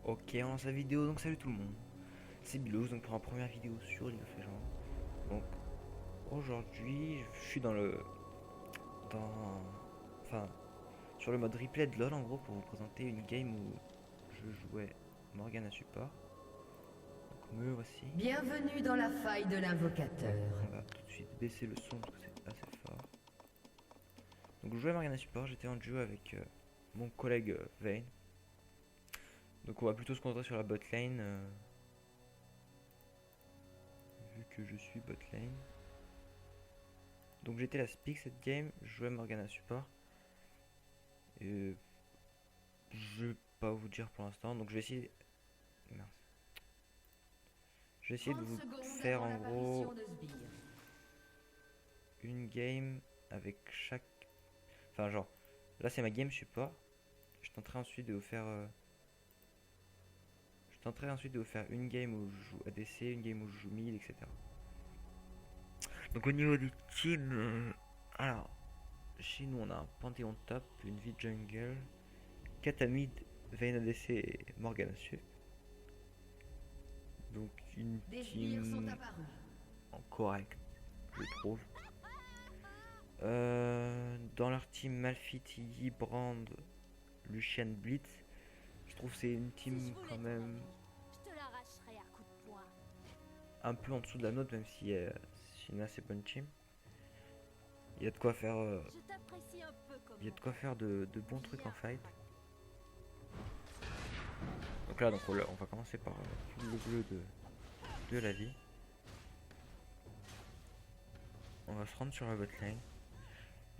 Ok, on lance la vidéo, donc salut tout le monde. C'est Bilos, donc pour la première vidéo sur League of Legends. Donc aujourd'hui, je suis dans, enfin, sur le mode replay de LoL en gros pour vous présenter une game où je jouais Morgana support. Donc me voici. Bienvenue dans la faille de l'invocateur. On va tout de suite baisser le son parce que c'est assez fort. Donc je jouais Morgana support, j'étais en duo avec mon collègue Vayne. Donc on va plutôt se concentrer sur la bot lane, vu que je suis bot lane. Donc j'étais la speak cette game, je jouais Morgana support. Et je vais pas vous dire pour l'instant, donc je vais essayer. Mince. Je vais essayer de 30 vous secondes faire avant en gros l'apparition de Sbire. une game avec chaque. Enfin genre, là c'est ma game support. Je tenterai ensuite de vous faire. Je tenterai ensuite de vous faire une game où je joue ADC, une game où je joue mid, etc. Donc au niveau des teams, alors chez nous on a un Panthéon top, une vie jungle, Kata mid, Vayne ADC et Morgana sup. Donc une Des sbires sont team apparus. en correct, je trouve. Dans leur team Malphite, Yi, Brand, Lucian, Blitz, je trouve que c'est une Si je team voulais quand ton même ami, je te l'arracherais à coups de poing. un peu en dessous de la nôtre, même si c'est une assez bonne team. Il y a de quoi faire, Je t'apprécie un peu comme il y a de mon quoi faire frère. de bons trucs en Viens, fight. Patrick. Donc là, on va commencer par tout le bleu de la vie. On va se rendre sur la bot lane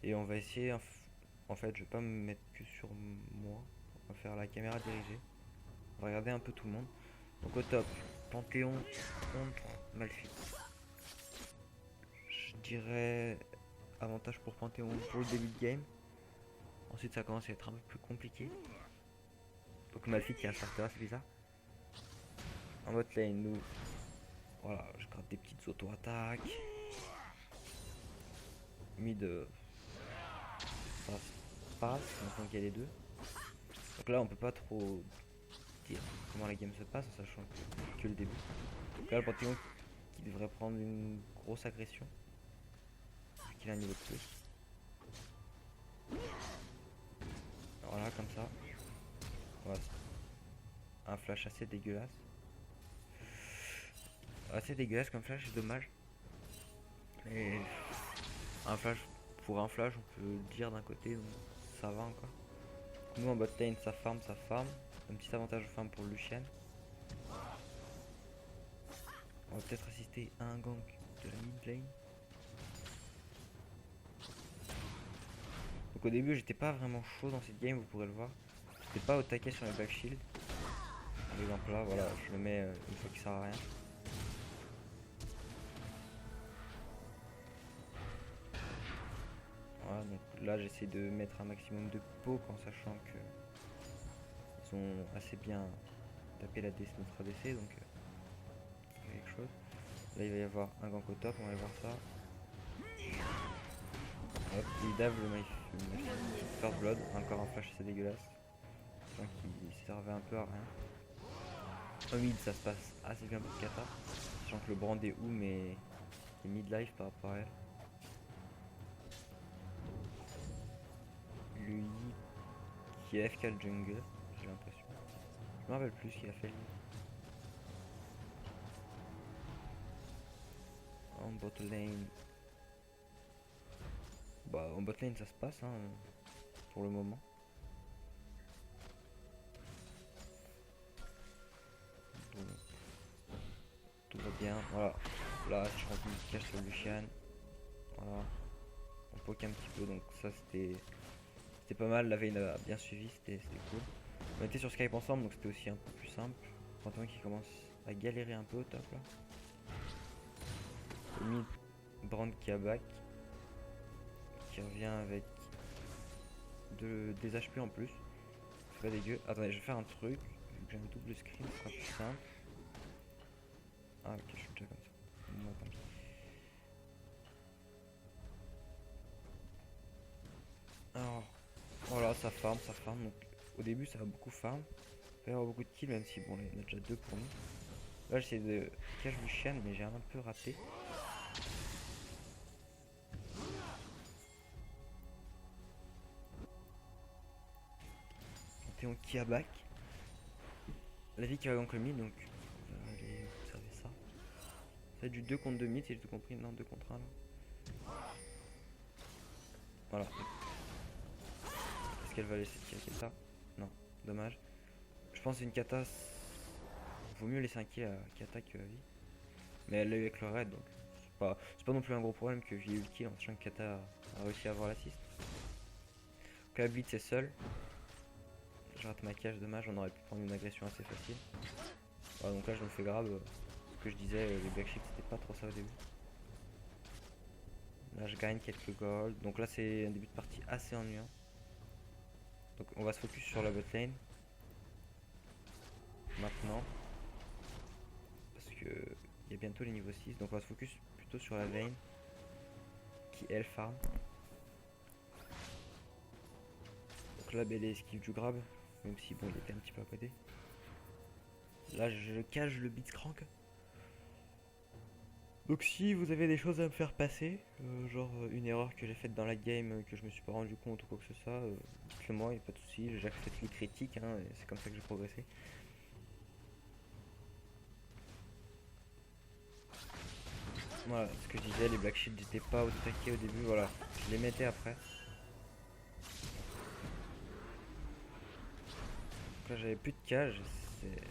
et on va essayer. En fait, je vais pas me mettre que sur moi. On va faire la caméra dirigée. On va regarder un peu tout le monde. Donc au top, Panthéon contre Malphite. Je dirais avantage pour Panthéon pour le début de game. Ensuite ça commence à être un peu plus compliqué. Donc Malphite qui a un starter, c'est bizarre. En bot lane, nous, voilà, je gratte des petites auto-attaques. Mid, ça se passe, maintenant qu'il y a les deux. Donc là on peut pas trop dire comment la game se passe en sachant que le début. Donc là le Panthéon qui devrait prendre une grosse agression. Vu qu'il a un niveau de plus. Voilà, comme ça. Voilà. Un flash assez dégueulasse. Assez dégueulasse comme flash, c'est dommage. Mais un flash, pour un flash, on peut le dire d'un côté, donc ça va encore. Nous en bot lane, ça farm, ça farm. Un petit avantage de farm pour Lucian. On va peut-être assister à un gank de la mid lane. Donc au début, j'étais pas vraiment chaud dans cette game, vous pourrez le voir. J'étais pas au taquet sur les back shield. Par exemple là, voilà, je le mets une fois qu'il sert à rien. Voilà, donc là j'essaie de mettre un maximum de poke en sachant que ils ont assez bien tapé notre ADC, donc il y a quelque chose. Là il va y avoir un gank au top, on va aller voir ça. Hop, il dave le First Blood, encore un flash assez dégueulasse. Enfin, qui servait un peu à rien. Au mid ça se passe assez bien pour Kata, sachant que le brand est où mais est mid-life par rapport à elle. Lui qui est FK le jungle, j'ai l'impression. Je me rappelle plus ce qu'il a fait lui. En bot lane. Bah en bot lane ça se passe hein, pour le moment. Donc, tout va bien. Voilà. Là je rentre une cache sur Lucian. Voilà. On poke un petit peu donc ça c'était pas mal. La Vayne a bien suivi, c'était cool. On était sur Skype ensemble donc c'était aussi un peu plus simple. Maintenant qui commence à galérer un peu au top là. Au mid, Brand qui a back. Qui revient avec des HP en plus. C'est pas dégueu. Attendez, je vais faire un truc. Vu que j'ai un double screen, ce sera plus simple. Ah ok, je suis déjà comme ça. Bon, tant pis. Alors, voilà, ça farm, ça farm. Donc au début ça va beaucoup farm. pas y avoir beaucoup de kills, même si bon, il y en a déjà 2 pour nous. Là, j'essaie de cache Lucian, mais j'ai un peu raté. Panthéon qui a back. La vie qui va contre le mid, donc on va aller observer ça. Ça va être du 2 contre 2 mid, si j'ai tout compris. Non, 2 contre 1 là. Voilà. Est-ce qu'elle va laisser kill ça? Non, dommage. Je pense que c'est une kata. Vaut mieux laisser un kill à kata que vie. Mais elle l'a eu avec le raid, donc c'est pas non plus un gros problème que j'ai eu le kill en sachant que kata a réussi à avoir l'assist. Donc la blitz est seule. Je rate ma cage, dommage, on aurait pu prendre une agression assez facile. Voilà, donc là je me fais grave. Ce que je disais, les black ships c'était pas trop ça au début. Là je gagne quelques gold. Donc là c'est un début de partie assez ennuyant. Donc on va se focus sur la bot lane. Maintenant. Parce que il y a bientôt les niveaux 6. Donc on va se focus plutôt sur la lane. Qui elle farm. Donc là Bélé esquive du grab. Même si bon il était un petit peu à côté. Là je cache le Blitzcrank. Donc si vous avez des choses à me faire passer, genre une erreur que j'ai faite dans la game que je me suis pas rendu compte ou quoi que ce soit, dites-le moi, il n'y a pas de souci, j'accepte les critiques, hein, c'est comme ça que j'ai progressé. Voilà, ce que je disais, les black shields n'étaient pas au taquet au début, voilà, je les mettais après. Donc là j'avais plus de cage, c'était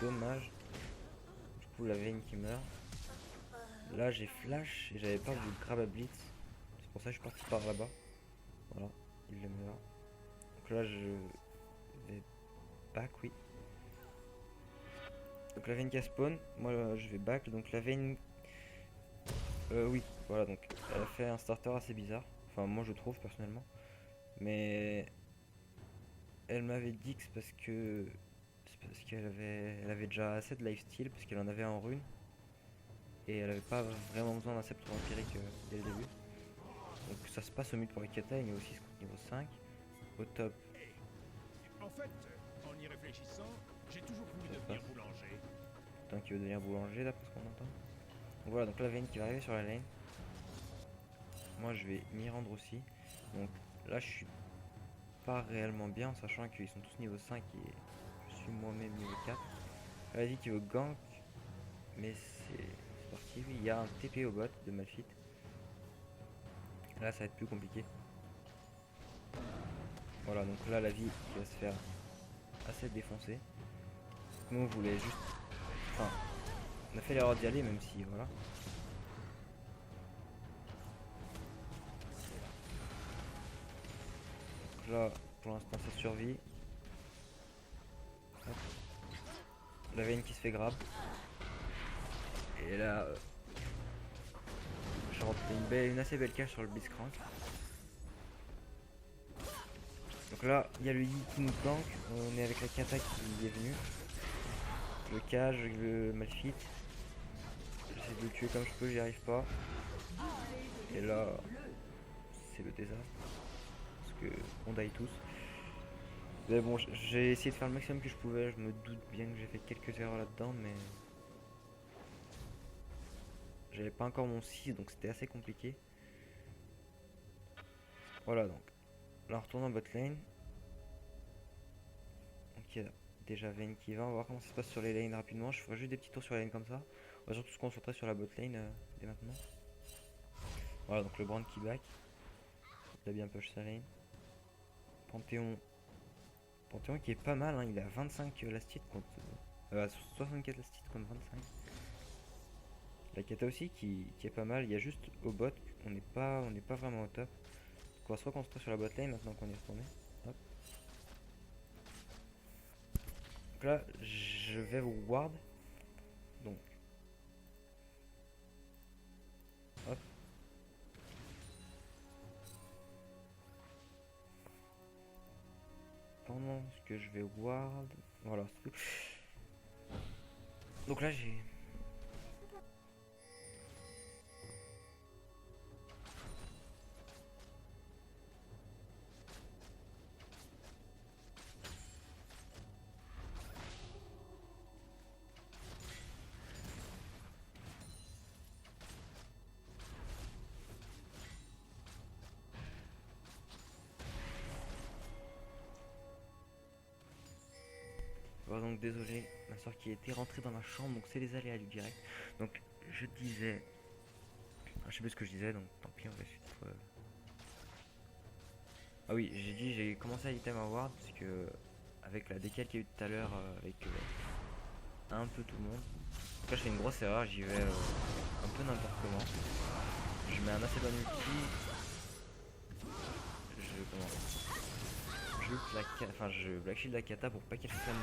dommage. Du coup la veine qui meurt. Là j'ai flash et j'avais peur du grab à blitz. C'est pour ça que je suis parti par là-bas. Voilà, il le meurt. Donc là je vais back, oui. Donc la veine qui a spawn, moi je vais back. Donc la veine... oui, voilà, donc elle a fait un starter assez bizarre. Enfin moi je trouve personnellement. Mais elle m'avait dit que c'est parce que... C'est parce elle avait déjà assez de lifesteal, parce qu'elle en avait en rune. Et elle avait pas vraiment besoin d'un sceptre empirique dès le début. Donc ça se passe au mid pour Ikata, niveau 6 contre niveau 5. Au top. En fait, en y réfléchissant, j'ai toujours voulu devenir boulanger. Tant qu'il veut devenir boulanger d'après ce qu'on entend. Donc voilà, donc la veine qui va arriver sur la lane. Moi je vais m'y rendre aussi. Donc là je suis pas réellement bien en sachant qu'ils sont tous niveau 5 et je suis moi-même niveau 4. La vie qui veut gank. Mais c'est sportif. Il y a un TP au bot de Malphite. Là ça va être plus compliqué. Voilà, donc là la vie qui va se faire assez défoncer. Nous on voulait juste... Enfin, on a fait l'erreur d'y aller même si voilà. Donc là pour l'instant ça survit. Hop. La veine qui se fait grab. Et là je rentre une assez belle cache sur le Blitzcrank. Donc là, il y a le Yi qui nous tank. On est avec la Kata qui est venue. Le cage, le Malphite. J'essaie de le tuer comme je peux, j'y arrive pas. Et là, c'est le désastre. Parce que on die tous. Mais bon, j'ai essayé de faire le maximum que je pouvais. Je me doute bien que j'ai fait quelques erreurs là-dedans, mais... J'avais pas encore mon 6, donc c'était assez compliqué. Voilà, donc. Là, on retourne en bot lane. Donc, il y a déjà Vayne qui va. On va voir comment ça se passe sur les lanes rapidement. Je ferai juste des petits tours sur la lane comme ça. On va surtout se concentrer sur la bot lane dès maintenant. Voilà, donc le brand qui back. Il a bien push sa lane. Panthéon. Panthéon qui est pas mal, hein. Il a 25 last hit contre. 64 last hit contre 25. La Kata aussi qui est pas mal. Il y a juste au bot, on n'est pas vraiment au top. Donc on va se concentrer sur la bot lane maintenant qu'on est retourné. Hop. Donc là, je vais vous ward. Donc. Hop. Pendant que je vais ward. Voilà, c'est tout. Donc là, j'ai... Voilà, donc désolé, ma soeur qui était rentrée dans ma chambre, donc c'est les aléas du direct. Donc je disais, je sais plus ce que je disais, donc tant pis, on va suite. Ah oui, j'ai dit, j'ai commencé à Item Award parce que avec la décale qu'il y a eu tout à l'heure avec un peu tout le monde. Donc là je fais une grosse erreur, j'y vais un peu n'importe comment. Je mets un assez bon ulti. Je black shield la kata pour pas qu'elle prenne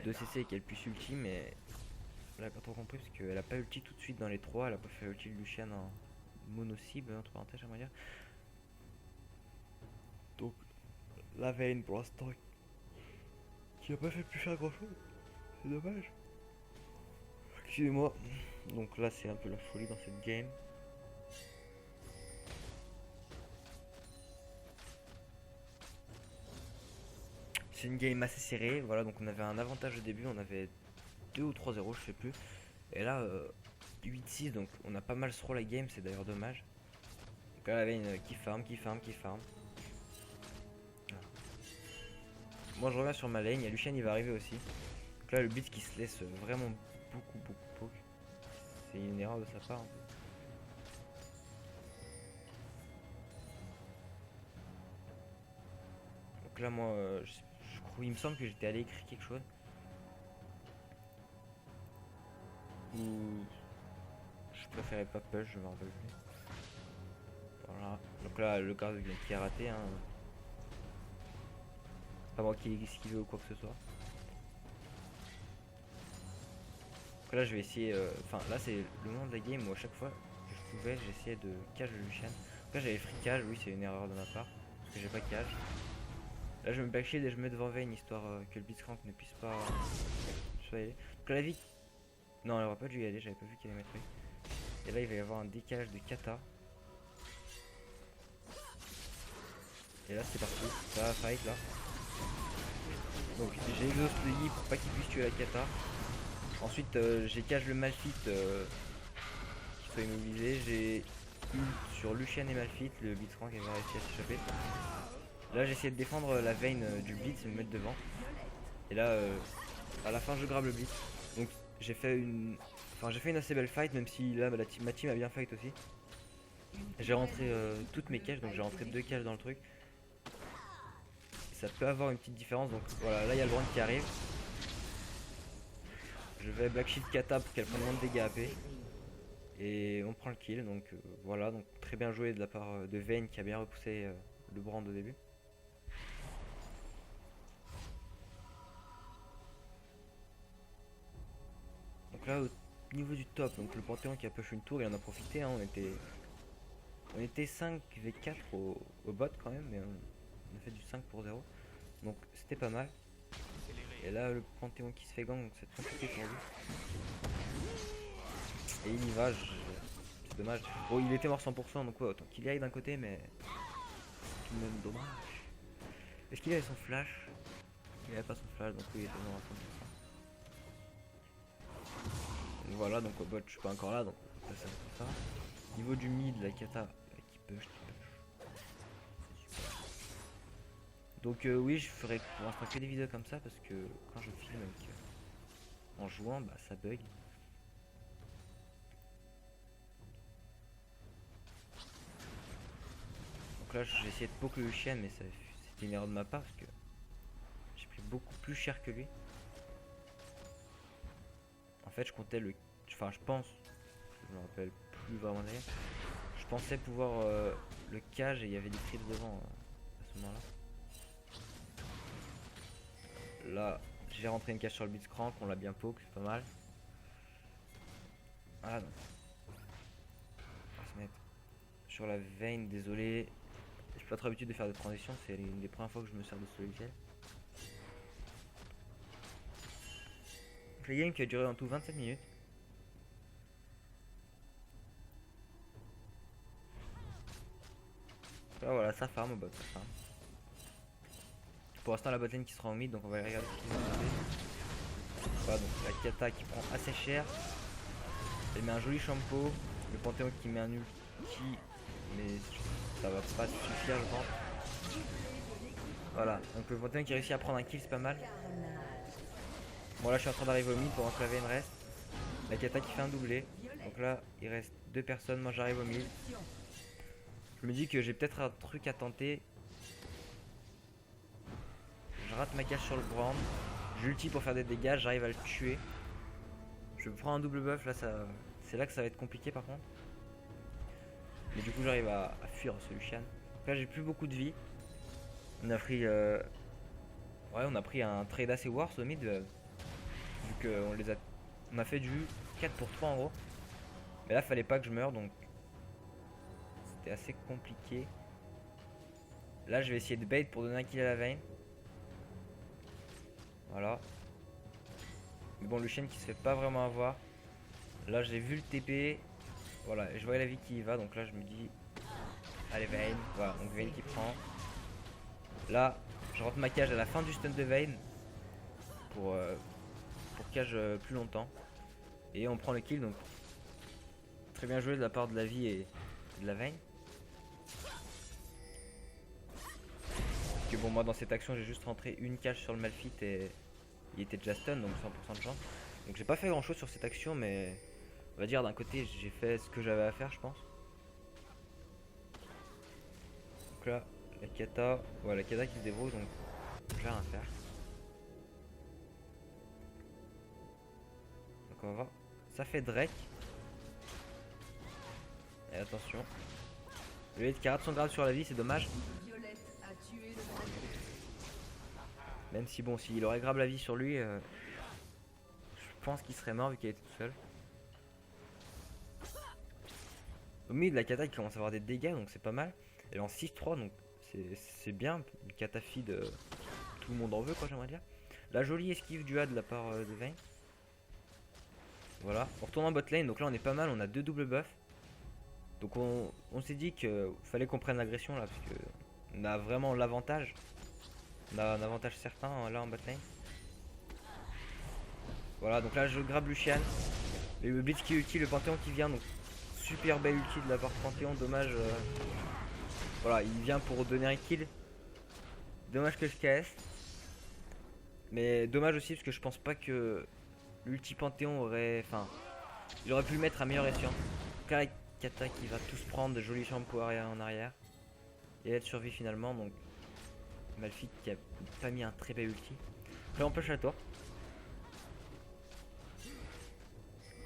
de CC et qu'elle puisse ulti, mais elle a pas trop compris parce qu'elle a pas ulti tout de suite dans les 3, elle a pas fait ulti de Lucian en mono cible entre parenthèses j'aimerais dire. Donc la Vayne pour l'instant qui a pas fait plus faire grand chose, c'est dommage. Excusez-moi. Donc là c'est un peu la folie dans cette game. C'est une game assez serrée, voilà, donc on avait un avantage au début, on avait 2 ou 3-0, je sais plus. Et là, 8-6, donc on a pas mal sur la game, c'est d'ailleurs dommage. Donc là, il y avait une qui farm. Voilà. Moi je reviens sur ma lane, il y a Lucian, il va arriver aussi. Donc là, le Blitz qui se laisse vraiment beaucoup poke. C'est une erreur de sa part. En fait. Donc là, moi, il me semble que j'étais allé écrire quelque chose. Ou je préférais pas push, je me rappelle plus. Voilà. Donc là, le gars qui a raté. Hein. Pas moi qui esquivé ou quoi que ce soit. Donc là, je vais essayer. Enfin, là, c'est le moment de la game où à chaque fois que je pouvais, j'essayais de cage le Lucian. Donc là, j'avais free cage, oui, c'est une erreur de ma part. Parce que j'ai pas cage. Là je me back shield et je me mets devant Vayne histoire que le Blitzcrank ne puisse pas y aller. Donc là la vie. Non elle aurait pas dû y aller, j'avais pas vu qu'elle allait mettre. Et là il va y avoir un décalage de kata. Et là c'est parti, ça va fight là. Donc j'ai exhaust le Yi pour pas qu'il puisse tuer la kata. Ensuite j'ai cage le Malphite qu'il soit immobilisé. J'ai ult sur Lucian et Malphite, le Blitzcrank va réussir à s'échapper. Là j'ai essayé de défendre la Vayne du Blitz et me mettre devant. Et là à la fin je grab le Blitz. Donc j'ai fait une assez belle fight, même si là ma team a bien fight aussi. J'ai rentré toutes mes caches, donc j'ai rentré 2 caches dans le truc. Ça peut avoir une petite différence, donc voilà, là il y a le Brand qui arrive. Je vais Black Shield Kata pour qu'elle prenne moins de dégâts AP. Et on prend le kill, donc voilà, donc très bien joué de la part de Vayne qui a bien repoussé le Brand au début. Donc là au niveau du top, donc le Panthéon qui a push une tour, il en a profité, hein, on était 5v4 au bot quand même, mais on a fait du 5 pour 0. Donc c'était pas mal. Et là le Panthéon qui se fait gang, donc c'est compliqué pour lui. Et il y va, c'est dommage. Bon il était mort 100%, donc ouais, autant qu'il y aille d'un côté, mais tout de même dommage. Est-ce qu'il avait son flash? Il avait pas son flash, donc oui il était mort à 100%. Voilà, donc au bot je suis pas encore là, donc ça c'est ça. Niveau du mid, la kata qui push. Donc oui, je ferai pour l'instant que des vidéos comme ça parce que quand je filme avec, en jouant, bah ça bug. Donc là j'ai essayé de poke le Lucian, mais c'était une erreur de ma part parce que j'ai pris beaucoup plus cher que lui. En fait je comptais le... Enfin je pense, je me rappelle plus vraiment d'ailleurs. Je pensais pouvoir le cage et il y avait des trips devant à ce moment là. Là j'ai rentré une cage sur le Blitzcrank, on l'a bien poke, c'est pas mal. Voilà donc. On va se mettre sur la Vayne, désolé. J'ai pas trop l'habitude de faire des transitions, c'est une des premières fois que je me sers de ce logiciel. Donc la game qui a duré en tout 27 minutes. Là voilà, ça farm au bot, ça farm. Pour l'instant la botlane qui sera en mid, donc on va aller regarder ce qu'ils vont faire. Voilà, donc la kata qui prend assez cher. Elle met un joli shampoo. Le Panthéon qui met un ulti, mais ça va pas suffire je pense. Voilà, donc le Panthéon qui réussit à prendre un kill, c'est pas mal. Bon là je suis en train d'arriver au mid pendant que la Vayne reste. La Kata qui fait un doublé. Donc là il reste 2 personnes, moi j'arrive au mid. Je me dis que j'ai peut-être un truc à tenter. Je rate ma cage sur le brand. J'ulti pour faire des dégâts, j'arrive à le tuer. Je prends un double buff, là ça, c'est là que ça va être compliqué par contre. Mais du coup j'arrive à fuir ce Lucian. Donc là j'ai plus beaucoup de vie. On a pris ouais, on a pris un trade assez worse au mid vu qu'on les a, on a fait du 4 pour 3 en gros. Mais là fallait pas que je meure donc c'était assez compliqué. Là je vais essayer de bait pour donner un kill à la Vayne. Voilà. Mais bon, Lucian qui se fait pas vraiment avoir. Là j'ai vu le TP. Voilà, et je voyais la vie qui y va, donc là je me dis allez Vayne, voilà, donc Vayne qui prend. Là je rentre ma cage à la fin du stun de Vayne pour cage plus longtemps. Et on prend le kill, donc très bien joué de la part de la vie et de la Vayne. Que bon, moi dans cette action j'ai juste rentré une cage sur le Malphite et il était déjà stun, donc 100% de chance. Donc j'ai pas fait grand chose sur cette action, mais on va dire d'un côté j'ai fait ce que j'avais à faire je pense. Donc là la Kata, voilà, la Kata qui se débrouille, donc j'ai rien à faire. Donc on va voir, ça fait Drake. Et attention, le hit qui rate son grade sur la vie, c'est dommage. Même si bon, s'il aurait grave la vie sur lui, je pense qu'il serait mort vu qu'il était tout seul. Au milieu de la Kata qui commence à avoir des dégâts, donc c'est pas mal. Elle est en 6-3, donc c'est bien. Une Kata feed, tout le monde en veut quoi, j'aimerais dire. La jolie esquive du A de la part de Vayne. Voilà, on retourne en bot lane, donc là on est pas mal, on a 2 doubles buffs. Donc on s'est dit qu'il fallait qu'on prenne l'agression là, parce que on a vraiment l'avantage. On a un avantage certain là en bot lane. Voilà, donc là je grabe Lucian. Et le Blitz qui ulti, le Panthéon qui vient, donc super belle ulti de la part Panthéon, dommage. Voilà, il vient pour donner un kill. Dommage que je KS. Mais dommage aussi parce que je pense pas que l'ulti Panthéon aurait. Enfin, il aurait pu le mettre à meilleur escient. Donc là, Kata qui va tous prendre de jolis champs en arrière. Et elle survit finalement, donc Malphite qui a pas mis un très bel ulti. Là on push la tour.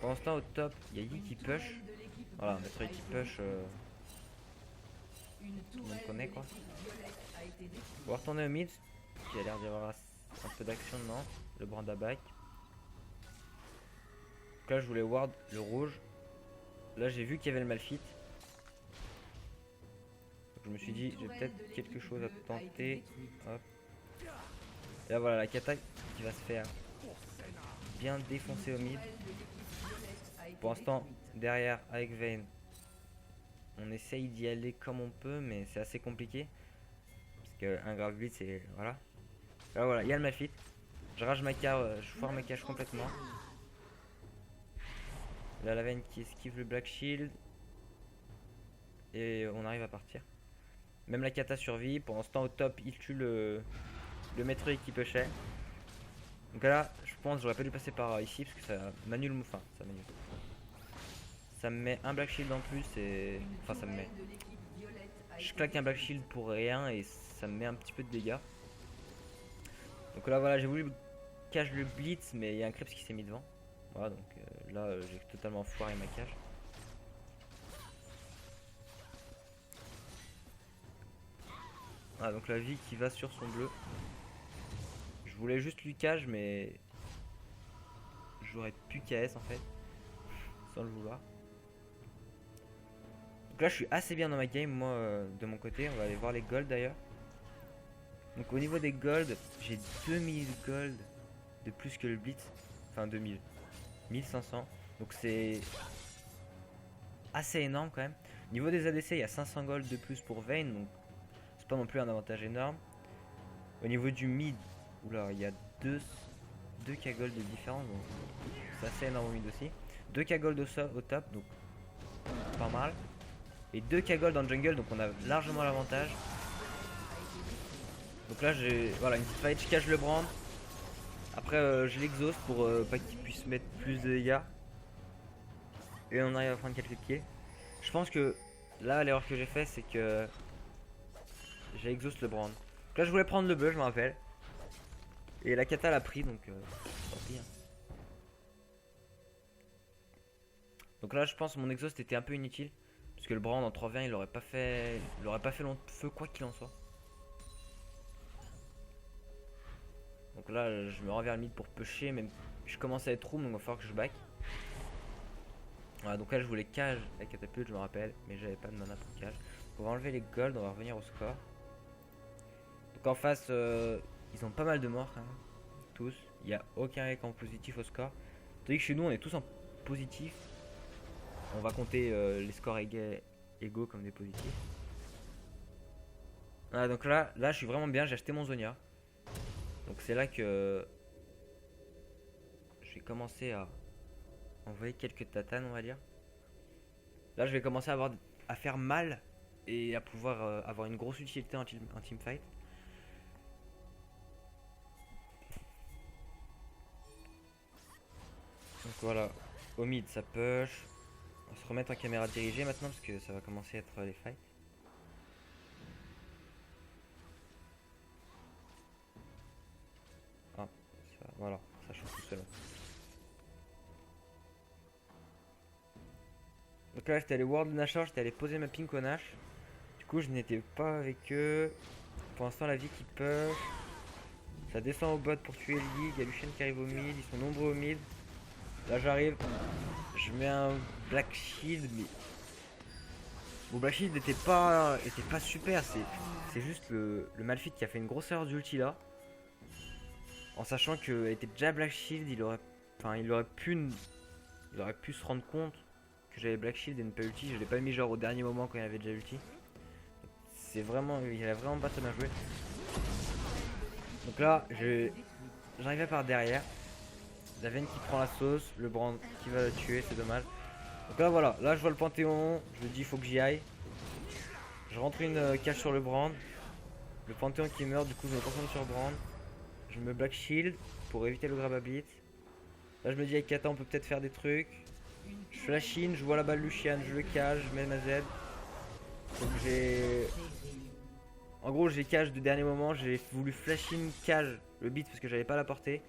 Pendant ce temps au top, il y a Yi qui push. Voilà, notre qui push. Tout le monde connaît quoi. On va retourner au mid. Qui a l'air d'y avoir un peu d'action dedans. Le Brandaback. Donc là je voulais ward le rouge. Là j'ai vu qu'il y avait le Malphite. Je me suis dit j'ai peut-être quelque chose à tenter. Hop. Et là voilà la Kata qui va se faire bien défoncer au mid. Pour l'instant derrière avec Vayne on essaye d'y aller comme on peut, mais c'est assez compliqué parce qu'un grave blitz c'est voilà. Là voilà, il y a le Malphite. Je rage ma cage, je foire ma cage complètement. Là la Vayne qui esquive le Black Shield et on arrive à partir. Même la Kata survit. Pendant ce temps au top il tue le maître qui pushait. Donc là je pense j'aurais pas dû passer par ici parce que ça m'annule, enfin ça me met un Black Shield en plus et enfin ça me met, je claque un Black Shield pour rien et ça me met un petit peu de dégâts. Donc là voilà, j'ai voulu cache le blitz mais il y a un Krebs qui s'est mis devant. Voilà, donc là j'ai totalement foiré ma cage. Ah, donc la vie qui va sur son bleu. Je voulais juste lui cage mais j'aurais pu KS en fait sans le vouloir. Donc là je suis assez bien dans ma game moi de mon côté. On va aller voir les golds d'ailleurs. Donc au niveau des golds, j'ai 2000 gold de plus que le blitz. Enfin 2000, 1500. Donc c'est assez énorme quand même. Au niveau des ADC il y a 500 gold de plus pour Vayne. Donc c'est pas non plus un avantage énorme. Au niveau du mid, oula, il y a 2k gold de différence. Donc c'est assez énorme au mid aussi. 2k gold au top, donc pas mal. Et 2k gold en jungle, donc on a largement l'avantage. Donc là j'ai voilà une petite fight, je cache le brand. Après, je l'exauce pour pas qu'il puisse mettre plus de dégâts. Et on arrive à prendre quelques pieds. Je pense que là, l'erreur que j'ai fait, c'est que j'ai exhaust le brand. Donc là, je voulais prendre le buff, je me rappelle. Et la kata l'a pris, donc tant pis. Hein. Donc là, je pense que mon exhaust était un peu inutile. Parce que le brand en 3v1, il aurait pas fait long feu, quoi qu'il en soit. Donc là, je me rends vers le mid pour pusher, même je commence à être room, donc il va falloir que je back. Voilà, donc là, je voulais cage la catapulte, je me rappelle, mais j'avais pas de mana pour cage. On va enlever les golds, on va revenir au score. Donc en face, ils ont pas mal de morts quand même, tous. Il n'y a aucun mec en positif au score. Tandis que chez nous, on est tous en positif. On va compter les scores égaux comme des positifs. Voilà, donc là, je suis vraiment bien, j'ai acheté mon Zonia. Donc c'est là que je vais commencer à envoyer quelques tatanes, on va dire. Là je vais commencer à faire mal et à pouvoir avoir une grosse utilité en teamfight. Donc voilà, au mid ça push. On va se remettre en caméra dirigée maintenant parce que ça va commencer à être les fights. Ah, ça, voilà, ça change tout seul. Donc là j'étais allé World Nashor, j'étais allé poser ma pink au Nash. Du coup je n'étais pas avec eux. Pour l'instant la vie qui push. Ça descend au bot pour tuer Lee. Il y a Lucian qui arrive au mid, ils sont nombreux au mid. Là j'arrive, je mets un Black Shield, mais mon Black Shield était pas super. C'est juste le Malphite qui a fait une grosse erreur d'ulti là. En sachant qu'il était déjà Black Shield, il aurait pu se rendre compte que j'avais Black Shield et ne pas ulti. Je l'ai pas mis genre au dernier moment quand il avait déjà ulti. Il a vraiment pas très bien joué. Donc là, j'arrivais par derrière. La veine qui prend la sauce, le brand qui va le tuer, c'est dommage. Donc là voilà, là je vois le Panthéon, je me dis il faut que j'y aille. Je rentre une cage sur le brand. Le Panthéon qui meurt, du coup je me concentre sur brand. Je me Black Shield pour éviter le grab à blitz. Là je me dis avec Kata on peut peut-être faire des trucs. Je flash in, je vois là-bas le Lucian, je le cage, je mets ma Z. Donc en gros j'ai cage de dernier moment, j'ai voulu flash in cage le beat parce que j'avais pas la portée.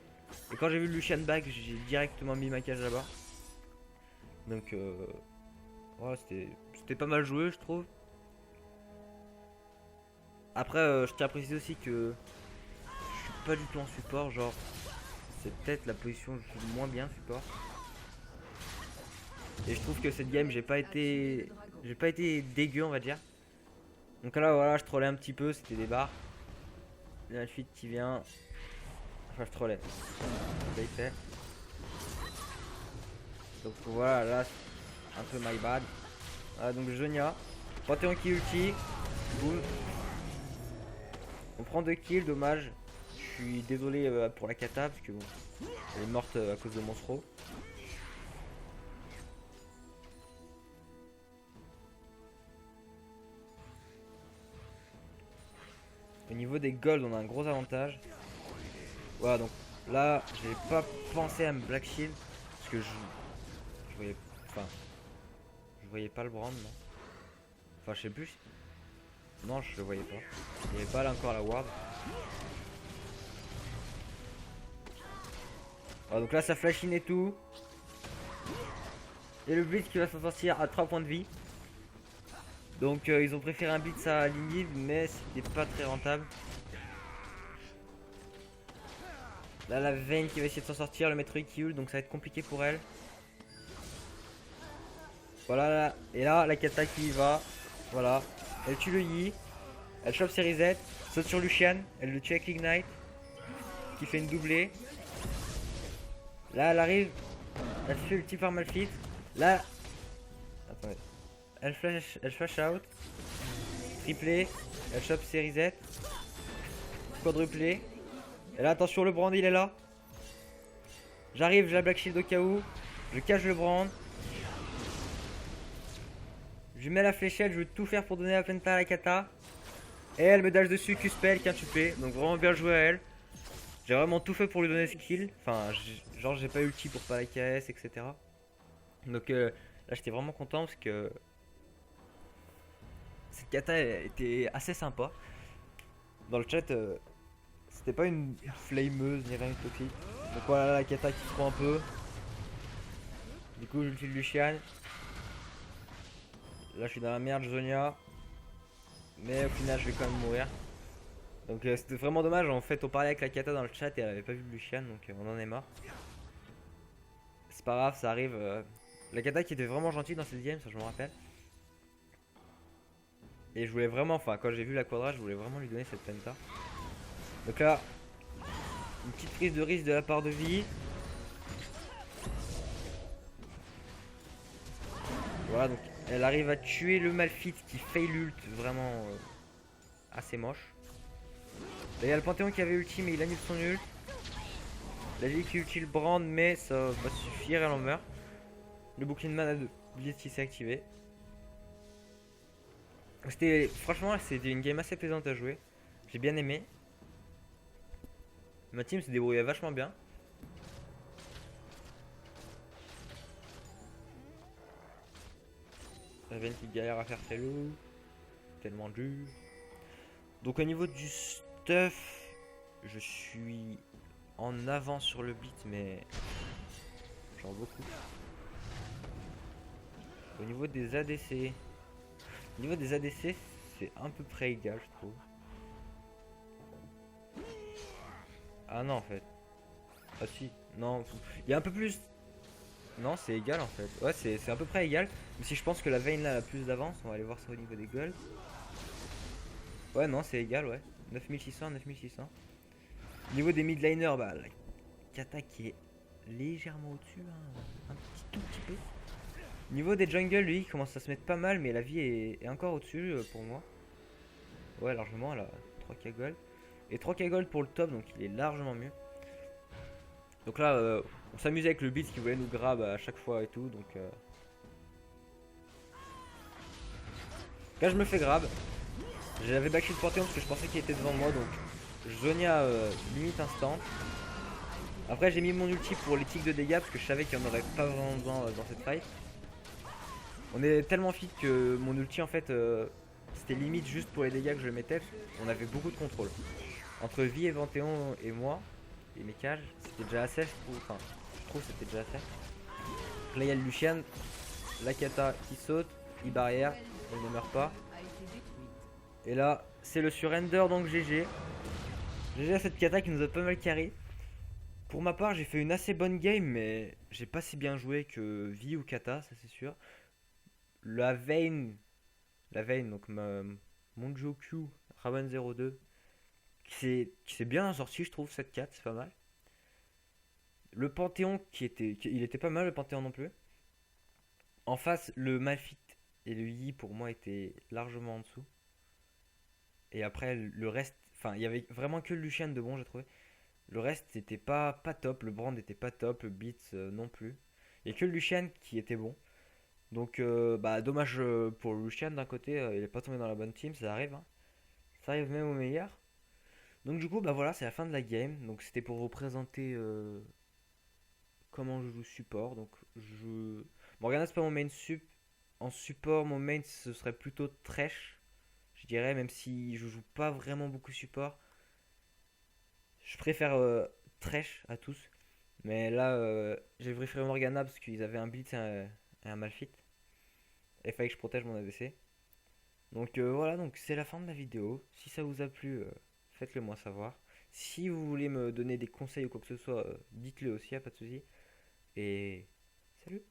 Et quand j'ai vu le Lucian back, j'ai directement mis ma cage là-bas. Donc voilà, c'était pas mal joué je trouve. Après je tiens à préciser aussi que je suis pas du tout en support, genre c'est peut-être la position où je suis moins bien support. Et je trouve que cette game j'ai pas été dégueu on va dire. Donc là voilà, je trollais un petit peu, c'était des barres. Il y a un feed qui vient. Enfin je trollais. Ça y fait. Donc voilà, là un peu my bad. Voilà, donc Zonia. Panthéon qui ulti. Boum. On prend 2 kills, dommage. Je suis désolé pour la kata parce que bon, elle est morte à cause de mon throw. Au niveau des golds, on a un gros avantage. Voilà, donc là, j'ai pas pensé à me Black Shield parce que je voyais pas le brand, non. Enfin, je sais plus. Non, je le voyais pas. Il n'y avait pas là encore la ward. Voilà, donc là, ça flash in et tout. Et le blitz qui va s'en sortir à 3 points de vie. Donc ils ont préféré un blitz à Lingid, mais c'était pas très rentable. Là la Vayne qui va essayer de s'en sortir, le maître qui ult, donc ça va être compliqué pour elle. Voilà là. Et là la Kata qui y va. Voilà. Elle tue le Yi. Elle chope ses resets. Saute sur Lucian. Elle le tue avec l'Ignite. Qui fait une doublée. Là elle arrive. Elle fait ulti par Malphite. Là. Attendez. Elle flash out. Triplé. Elle chope ses resets. Quadruplé. Et là attention, le brand il est là. J'arrive, j'ai la Black Shield au cas où. Je cache le brand. Je mets la fléchette, je veux tout faire pour donner la penta à la kata. Et elle me dash dessus, Q-spell, qu'un tupé. Donc vraiment bien joué à elle. J'ai vraiment tout fait pour lui donner ce kill. Enfin, genre j'ai pas ulti pour pas la KS, etc. Donc là j'étais vraiment content parce que cette kata elle était assez sympa. Dans le chat, c'était pas une flameuse ni rien de toxique. Donc voilà la kata qui se prend un peu. Du coup j'utilise Lucian. Là je suis dans la merde Zonia. Mais au final je vais quand même mourir. Donc c'était vraiment dommage, en fait on parlait avec la kata dans le chat et elle avait pas vu le Lucian, donc on en est mort. C'est pas grave, ça arrive. La kata qui était vraiment gentille dans cette game, ça je me rappelle. Et je voulais vraiment, enfin quand j'ai vu la quadra, je voulais vraiment lui donner cette penta. Donc là, une petite prise de risque de la part de Vi. Voilà, donc elle arrive à tuer le Malphite qui fail ult, vraiment assez moche. Là il y a le Panthéon qui avait ulti mais il annule son ult. La vie qui ulti le brand mais ça va suffire, elle en meurt. Le bouclier de mana de Blitz qui s'est activé. Franchement c'était une game assez plaisante à jouer. J'ai bien aimé. Ma team se débrouillait vachement bien. Raven qui galère à faire ses loups. Tellement dur. Donc au niveau du stuff, je suis en avant sur le beat, mais genre beaucoup. Au niveau des ADC, c'est à peu près égal, je trouve. Ah non en fait. Ah si, non, il y a un peu plus. Non, c'est égal en fait. Ouais, c'est à peu près égal. Mais si je pense que la Vayne là a plus d'avance, on va aller voir ça au niveau des golds. Ouais, non, c'est égal, ouais. 9600, 9600. Au niveau des midliners, bah, la kata qui est légèrement au-dessus, hein, un tout petit peu. Au niveau des jungles, lui, il commence à se mettre pas mal, mais la vie est encore au-dessus pour moi. Ouais, largement, elle a 3k gold. Et 3k gold pour le top, donc il est largement mieux. Donc là, on s'amusait avec le beat qui voulait nous grab à chaque fois et tout, donc... Là, je me fais grab. J'avais backshield Panthéon parce que je pensais qu'il était devant moi, donc Zonia limite instant. Après j'ai mis mon ulti pour les tics de dégâts parce que je savais qu'il n'y en aurait pas vraiment besoin dans cette fight. On est tellement fit que mon ulti en fait c'était limite juste pour les dégâts que je mettais. On avait beaucoup de contrôle. Entre Vi et Panthéon et moi et mes cages, c'était déjà assez, je trouve que c'était déjà assez. Là il y a le Lucian, la kata qui saute, il barrière, elle ne meurt pas. Et là, c'est le surrender, donc GG. GG à cette kata qui nous a pas mal carré. Pour ma part, j'ai fait une assez bonne game, mais j'ai pas si bien joué que Vi ou kata, ça c'est sûr. La Vayne, donc Monjoku Raven 02, qui s'est bien sorti, je trouve, cette 4, c'est pas mal. Le Panthéon, il était pas mal, le Panthéon non plus. En face, le Malphite et le Yi, pour moi, étaient largement en dessous. Et après le reste, enfin il y avait vraiment que le Lucian de bon j'ai trouvé. Le reste c'était pas top, le Brand était pas top, le Beats non plus. Il y a que le Lucian qui était bon. Donc bah dommage pour le Lucian d'un côté, il est pas tombé dans la bonne team, ça arrive hein. Ça arrive même au meilleur. Donc du coup bah voilà c'est la fin de la game. Donc c'était pour vous présenter comment je joue support. Donc Morgana c'est pas mon main sup. En support mon main ce serait plutôt Thresh. Je dirais, même si je joue pas vraiment beaucoup support, je préfère Thresh à tous. Mais là, j'ai préféré Morgana parce qu'ils avaient un Blitz et un Malphite. Et il fallait que je protège mon ADC. Donc voilà, donc c'est la fin de la vidéo. Si ça vous a plu, faites-le moi savoir. Si vous voulez me donner des conseils ou quoi que ce soit, dites-le aussi, y a pas de souci. Et salut!